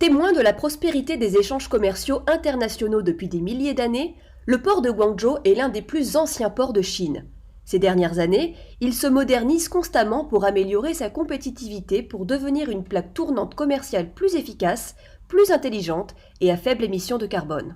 Témoin de la prospérité des échanges commerciaux internationaux depuis des milliers d'années, le port de Guangzhou est l'un des plus anciens ports de Chine. Ces dernières années, il se modernise constamment pour améliorer sa compétitivité pour devenir une plaque tournante commerciale plus efficace, plus intelligente et à faible émission de carbone.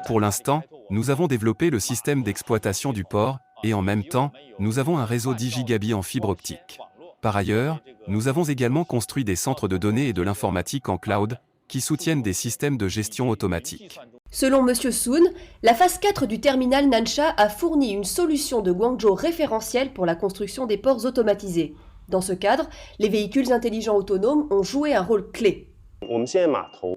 Pour l'instant, nous avons développé le système d'exploitation du port et en même temps, nous avons un réseau 10 gigabits en fibre optique. Par ailleurs, nous avons également construit des centres de données et de l'informatique en cloud qui soutiennent des systèmes de gestion automatique. Selon M. Sun, la phase 4 du terminal Nansha a fourni une solution de Guangzhou référentielle pour la construction des ports automatisés. Dans ce cadre, les véhicules intelligents autonomes ont joué un rôle clé.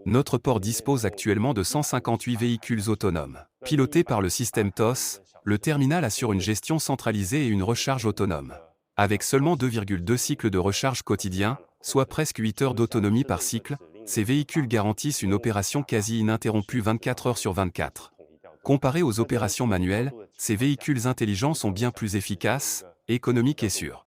Notre port dispose actuellement de 158 véhicules autonomes. Pilotés par le système TOS, le terminal assure une gestion centralisée et une recharge autonome. Avec seulement 2,2 cycles de recharge quotidiens, soit presque 8 heures d'autonomie par cycle, ces véhicules garantissent une opération quasi ininterrompue 24 heures sur 24. Comparés aux opérations manuelles, ces véhicules intelligents sont bien plus efficaces, économiques et sûrs.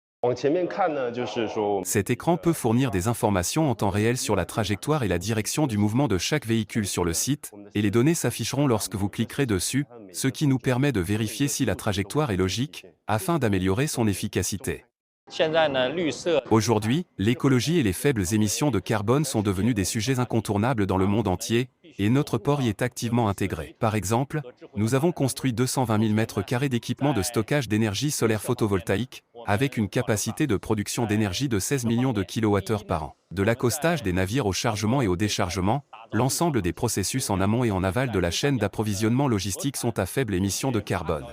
Cet écran peut fournir des informations en temps réel sur la trajectoire et la direction du mouvement de chaque véhicule sur le site, et les données s'afficheront lorsque vous cliquerez dessus, ce qui nous permet de vérifier si la trajectoire est logique, afin d'améliorer son efficacité. Aujourd'hui, l'écologie et les faibles émissions de carbone sont devenus des sujets incontournables dans le monde entier, et notre port y est activement intégré. Par exemple, nous avons construit 220 000 m² d'équipements de stockage d'énergie solaire photovoltaïque, avec une capacité de production d'énergie de 16 millions de kWh par an. De l'accostage des navires au chargement et au déchargement, l'ensemble des processus en amont et en aval de la chaîne d'approvisionnement logistique sont à faible émission de carbone.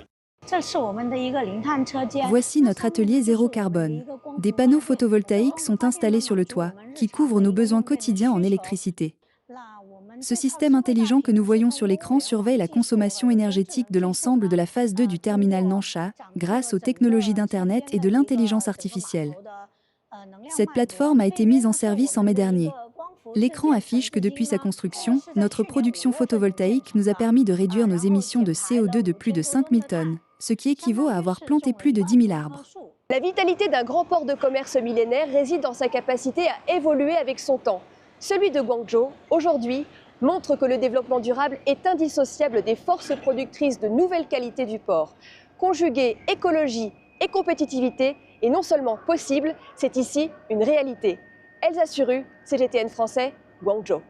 Voici notre atelier zéro carbone. Des panneaux photovoltaïques sont installés sur le toit, qui couvrent nos besoins quotidiens en électricité. Ce système intelligent que nous voyons sur l'écran surveille la consommation énergétique de l'ensemble de la phase 2 du terminal Nansha, grâce aux technologies d'Internet et de l'intelligence artificielle. Cette plateforme a été mise en service en mai dernier. L'écran affiche que depuis sa construction, notre production photovoltaïque nous a permis de réduire nos émissions de CO2 de plus de 5000 tonnes, ce qui équivaut à avoir planté plus de 10 000 arbres. La vitalité d'un grand port de commerce millénaire réside dans sa capacité à évoluer avec son temps. Celui de Guangzhou, aujourd'hui, montre que le développement durable est indissociable des forces productrices de nouvelles qualités du port. Conjuguer écologie et compétitivité est non seulement possible, c'est ici une réalité. Elsa Suru, CGTN français, Guangzhou.